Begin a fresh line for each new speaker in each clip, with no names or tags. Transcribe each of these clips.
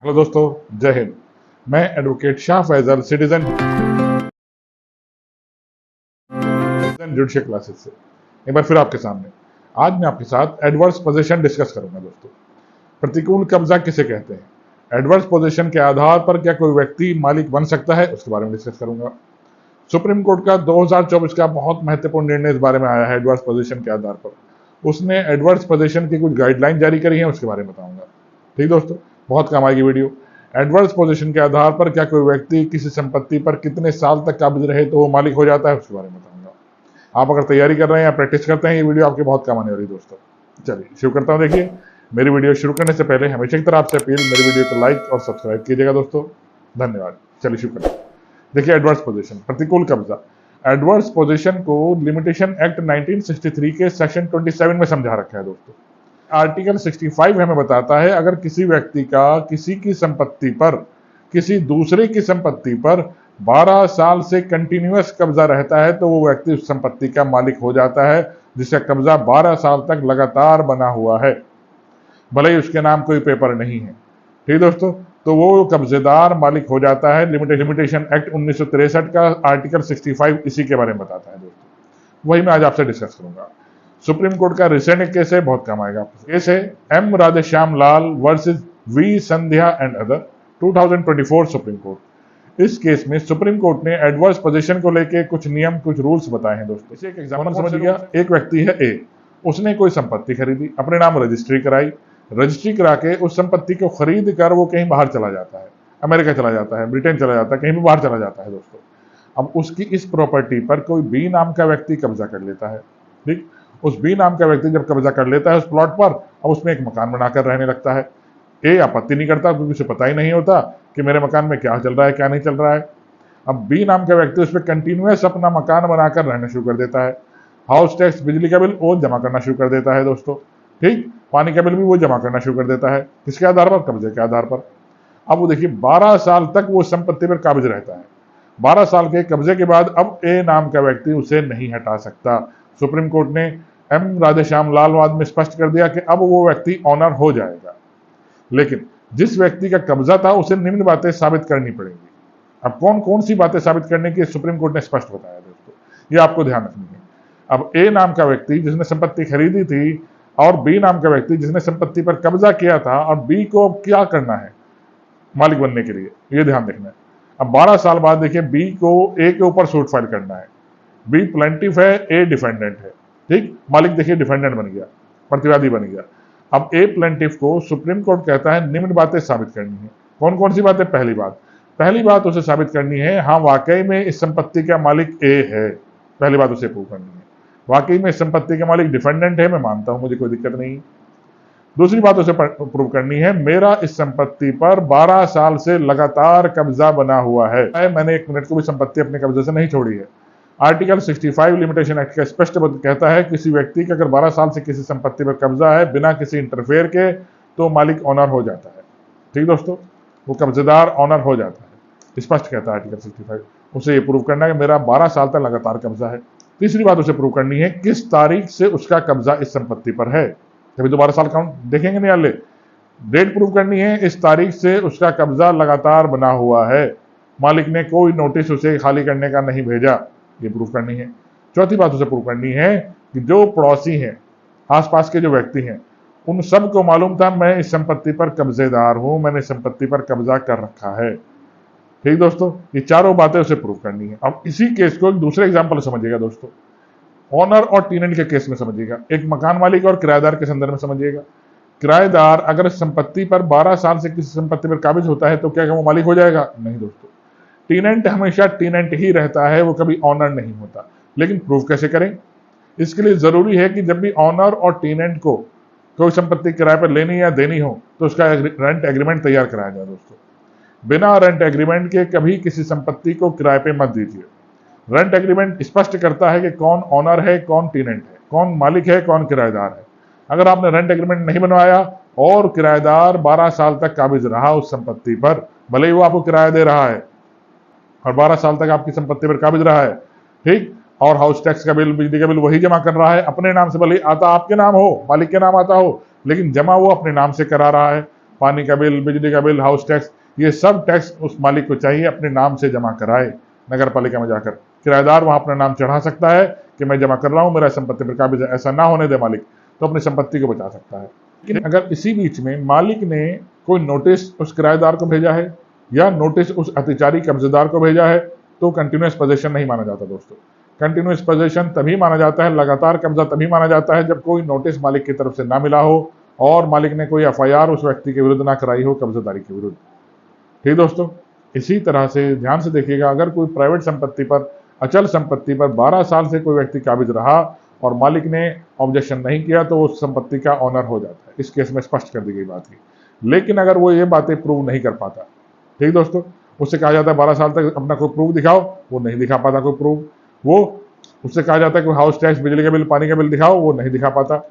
Hello दोस्तों, जय हिंद। मैं advocate Shah Faizal citizen judicial classes से एक बार फिर आपके सामने। आज मैं आपके साथ एडवर्स पोजीशन डिस्कस करूंगा दोस्तों। प्रतिकूल कब्जा किसे कहते हैं, एडवर्स पोजीशन के आधार पर क्या कोई व्यक्ति मालिक बन सकता है, उसके बारे में डिस्कस करूंगा। सुप्रीम कोर्ट का 2024 का बहुत महत्वपूर्ण निर्णय इस बारे में आया है एडवर्स पोजीशन के आधार पर। उसने एडवर्स पोजीशन की कुछ गाइडलाइन जारी करी है, उसके बारे में बताऊंगा। ठीक दोस्तों, बहुत काम आएगी वीडियो। एडवर्स पोजीशन के आधार पर क्या कोई व्यक्ति किसी संपत्ति पर कितने साल तक काबिज रहे तो वो मालिक हो जाता है, उसके बारे में बताऊंगा। आप अगर तैयारी कर रहे हैं या प्रैक्टिस करते हैं, ये वीडियो आपके बहुत काम आने वाली है दोस्तों। चलिए शुरू करता हूं। देखिए, मेरी वीडियो शुरू करने से पहले हमेशा की तरह आपसे अपील, मेरी वीडियो को लाइक और सब्सक्राइब कीजिएगा दोस्तों। धन्यवाद। चलिए शुरू करते हैं। देखिए, एडवर्स पोजीशन, प्रतिकूल कब्जा। एडवर्स पोजीशन को लिमिटेशन एक्ट 1963 के सेक्शन 27 में समझा रखा है दोस्तों। आर्टिकल 65 हमें बताता है, अगर किसी व्यक्ति का किसी की संपत्ति पर, किसी दूसरे की संपत्ति पर 12 साल से कंटिन्यूअस कब्जा रहता है तो वो व्यक्ति उस संपत्ति का मालिक हो जाता है, जिसका कब्जा 12 साल तक लगातार बना हुआ है, भले ही उसके नाम कोई पेपर नहीं है। ठीक दोस्तों, तो वो कब्जेदार मालिक हो जाता है। लिमिटेशन एक्ट 1963 का आर्टिकल 65 इसी के बारे में बताता है दोस्तों। वही मैं आज आपसे डिस्कस करूंगा। सुप्रीम कोर्ट का रिसेंट एक केस है, बहुत काम आएगा आपको। केस है M Radheshyam Lal versus V Sandhya and other, 2024 supreme court. इस केस में सुप्रीम कोर्ट ने एडवर्स पोजीशन को लेके कुछ नियम, कुछ रूल्स बताए हैं दोस्तों। इसे एक एग्जांपल समझ लिया। एक व्यक्ति है ए, उसने कोई संपत्ति खरीदी, अपने नाम रजिस्ट्री कराई, रजिस्ट्री करा के उस संपत्ति को खरीद कर वो कहीं बाहर चला जाता है, अमेरिका चला जाता है, ब्रिटेन चला जाता है, कहीं भी बाहर चला जाता है दोस्तों। अब उसकी इस प्रॉपर्टी पर कोई बी नाम का व्यक्ति कब्जा कर लेता है। ठीक, उस बी नाम का व्यक्ति जब कब्जा कर लेता है उस प्लॉट पर, अब उसमें एक मकान बनाकर रहने लगता है। ए आपत्ति नहीं करता, क्योंकि उसे पता ही नहीं होता कि मेरे मकान में क्या चल रहा है, क्या नहीं चल रहा है। अब बी नाम का व्यक्ति उस पर कंटिन्यूअस अपना मकान बनाकर रहना शुरू कर देता है। हाउस टैक्स, बिजली का बिल वो जमा करना शुरू कर देता है दोस्तों। ठीक, पानी का बिल भी वो जमा करना शुरू कर देता है। किसके आधार पर? कब्जे के आधार पर। अब वो देखिए 12 साल तक वो संपत्ति पर काबिज रहता है। 12 साल के कब्जे के बाद अब ए नाम का व्यक्ति उसे नहीं हटा सकता। सुप्रीम कोर्ट ने एम राधेश्याम लाल वाद में स्पष्ट कर दिया कि अब वो व्यक्ति ऑनर हो जाएगा। लेकिन जिस व्यक्ति का कब्जा था उसे निम्न बातें साबित करनी पड़ेंगी। अब कौन कौन सी बातें साबित करने की सुप्रीम कोर्ट ने स्पष्ट बताया दोस्तों, ये आपको ध्यान रखनी है। अब ए नाम का व्यक्ति जिसने संपत्ति खरीदी थी और बी नाम का व्यक्ति जिसने संपत्ति पर कब्जा किया था, और बी को क्या करना है मालिक बनने के लिए, ये ध्यान रखना है। अब 12 साल बाद देखिए, बी को ए के ऊपर सूट फाइल करना है। बी प्लेंटिफ है, ए डिफेंडेंट है। ठीक, मालिक देखिए डिफेंडेंट बन गया, प्रतिवादी बन गया। अब ए प्लेंटिफ को सुप्रीम कोर्ट कहता है निम्न बातें साबित करनी है। कौन कौन सी बातें? पहली बात उसे साबित करनी है, हाँ वाकई में इस संपत्ति का मालिक ए है। पहली बात उसे प्रूव करनी है, वाकई में इस संपत्ति का मालिक डिफेंडेंट है, मैं मानता हूं, मुझे कोई दिक्कत नहीं। दूसरी बात उसे प्रूव करनी है, मेरा इस संपत्ति पर 12 साल से लगातार कब्जा बना हुआ है, मैंने एक मिनट को भी संपत्ति अपने कब्जे से नहीं छोड़ी है। आर्टिकल 65 लिमिटेशन एक्ट का स्पष्ट कहता है, किसी व्यक्ति का अगर 12 साल से किसी संपत्ति पर कब्जा है बिना किसी इंटरफेयर के, तो मालिक ऑनर हो जाता है। ठीक दोस्तों, वो कब्जेदार ऑनर हो जाता है, स्पष्ट कहता है आर्टिकल 65। उसे ये प्रूव करना है कि मेरा 12 साल तक लगातार कब्जा है। तीसरी बात उसे प्रूव करनी है, किस तारीख से उसका कब्जा इस संपत्ति पर है। कभी 12 साल काउंट देखेंगे नहीं आले, डेट प्रूव करनी है, इस तारीख से उसका कब्जा लगातार बना हुआ है, मालिक ने कोई नोटिस उसे खाली करने का नहीं भेजा, ये प्रूव करनी है। चौथी बात उसे प्रूव करनी है कि जो पड़ोसी हैं, आसपास के जो व्यक्ति हैं, उन सब को मालूम था मैं इस संपत्ति पर कब्जेदार हूं, मैंने संपत्ति पर कब्जा कर रखा है। ठीक दोस्तों, ये चारों बातें उसे प्रूव करनी है। अब इसी केस को एक दूसरे एग्जाम्पल समझिएगा दोस्तों, ऑनर और टीनेंट के केस में समझिएगा, एक मकान मालिक और किराएदार के संदर्भ में समझिएगा। किराएदार अगर संपत्ति पर 12 साल से किसी संपत्ति पर काबिज होता है तो क्या वो मालिक हो जाएगा? नहीं दोस्तों, टीनेंट हमेशा टीनेंट ही रहता है, वो कभी ऑनर नहीं होता। लेकिन प्रूव कैसे करें? इसके लिए जरूरी है कि जब भी ऑनर और टीनेंट को कोई संपत्ति किराए पर लेनी या देनी हो तो उसका रेंट एग्रीमेंट तैयार कराया जाए दोस्तों। बिना रेंट एग्रीमेंट के कभी किसी संपत्ति को किराए पे मत दीजिए। रेंट एग्रीमेंट स्पष्ट करता है कि कौन ऑनर है, कौन टीनेंट है, कौन मालिक है, कौन किराएदार है। अगर आपने रेंट एग्रीमेंट नहीं बनवाया और किराएदार 12 साल तक काबिज रहा उस संपत्ति पर, भले ही वो आपको किराया दे रहा है और 12 साल तक आपकी संपत्ति पर काबिज रहा है, ठीक, और हाउस टैक्स का बिल, बिजली का बिल वही जमा कर रहा है अपने नाम से, भले आता आपके नाम हो, मालिक के नाम आता हो, लेकिन जमा वो अपने नाम से करा रहा है, पानी का बिल, बिजली का बिल, हाउस टैक्स, ये सब टैक्स उस मालिक को चाहिए अपने नाम से जमा कराए नगर पालिका में जाकर। किराएदार वहां अपना नाम चढ़ा सकता है कि मैं जमा कर रहा हूं, मेरा संपत्ति पर काबिज है। ऐसा ना होने दे मालिक, तो अपनी संपत्ति को बचा सकता है। लेकिन अगर इसी बीच में मालिक ने कोई नोटिस उस किराएदार को भेजा है या नोटिस उस अतिचारी कब्जेदार को भेजा है, तो कंटिन्यूअस पोजेशन नहीं माना जाता दोस्तों। कंटिन्यूअस पोजेशन तभी माना जाता है, लगातार कब्जा तभी माना जाता है जब कोई नोटिस मालिक की तरफ से ना मिला हो और मालिक ने कोई एफआईआर उस व्यक्ति के विरुद्ध ना कराई हो कब्जेदारी के विरुद्ध। ठीक दोस्तों, इसी तरह से ध्यान से देखिएगा, अगर कोई प्राइवेट संपत्ति पर, अचल संपत्ति पर 12 साल से कोई व्यक्ति काबिज रहा और मालिक ने ऑब्जेक्शन नहीं किया तो उस संपत्ति का ऑनर हो जाता है। इस केस में स्पष्ट कर दी गई बात है। लेकिन अगर वो ये बातें प्रूव नहीं कर पाता, ठीक दोस्तों, उससे कहा जाता है 12 साल तक अपना कोई प्रूफ दिखाओ, वो नहीं दिखा पाता कोई प्रूफ, वो उससे कहा जाता है कोई हाउस टैक्स, बिजली का बिल, पानी का बिल दिखाओ, वो नहीं दिखा पाता।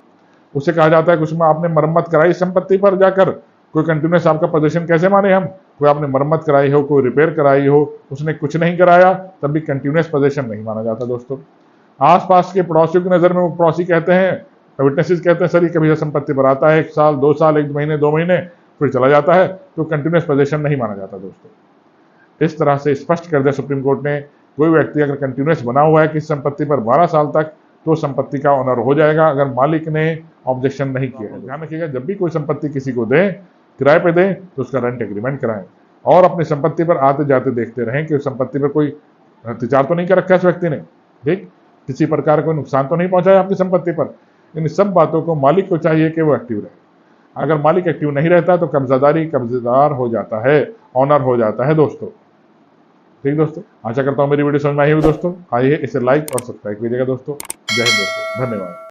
उससे कहा जाता है कि उसमें आपने मरम्मत कराई संपत्ति पर जाकर, कोई कंटिन्यूस आपका पोजीशन कैसे माने हम, कोई आपने मरम्मत कराई हो, कोई रिपेयर कराई हो, उसने कुछ नहीं कराया, तब भी कंटिन्यूस पोजीशन नहीं माना जाता दोस्तों। आसपास के पड़ोसियों की नजर में वो पड़ोसी कहते हैं, विटनेसेस कहते हैं, सर ये कभी संपत्ति पर आता है 1 साल, 2 साल, 1 महीने, 2 महीने, फिर चला जाता है, तो कंटिन्यूस पोजीशन नहीं माना जाता दोस्तों। इस तरह से स्पष्ट कर दिया सुप्रीम कोर्ट ने, कोई व्यक्ति अगर कंटिन्यूस बना हुआ है किसी संपत्ति पर 12 साल तक, तो संपत्ति का ऑनर हो जाएगा अगर मालिक ने ऑब्जेक्शन नहीं किया है। ध्यान रखिएगा, जब भी कोई संपत्ति किसी को दें, किराए पे दें, तो उसका रेंट एग्रीमेंट कराएं और अपनी संपत्ति पर आते जाते देखते रहें कि उस संपत्ति पर कोई अत्याचार तो नहीं कर रखा है उस व्यक्ति ने, ठीक, किसी प्रकार कोई नुकसान तो नहीं पहुंचाया आपकी संपत्ति पर। इन सब बातों को मालिक को चाहिए कि वो एक्टिव रहे। अगर मालिक एक्टिव नहीं रहता तो कब्जेदार हो जाता है, ऑनर हो जाता है दोस्तों। ठीक दोस्तों, आशा करता हूं मेरी वीडियो समझ में आई होगी दोस्तों। आइए इसे लाइक और सब्सक्राइब कीजिएगा दोस्तों। जय हिंद दोस्तों, धन्यवाद।